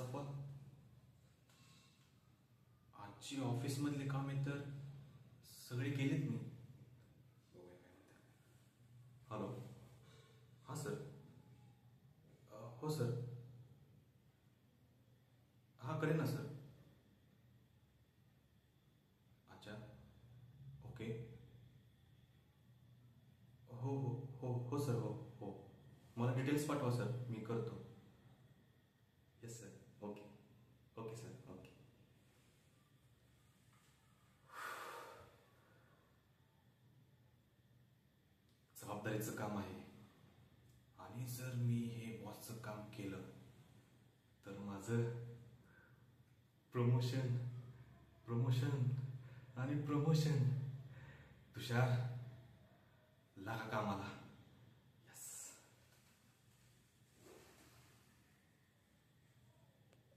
सफल आजची ऑफिस मधले काम आहे तर सगळे केलेत मी. हॅलो, हां सर. हो सर, हां करेन ना सर. अच्छा, ओके. हो हो हो हो सर, हो हो. मला डिटेल्स पाठवा सर, मी करतो. Yes sir, okay. Okay sir, okay. जबाबदारीचं काम आहे आणि जर मी हे बॉसचं काम केलं तर माझं प्रमोशन प्रमोशन आणि प्रमोशन. तुषार, लागा कामाला.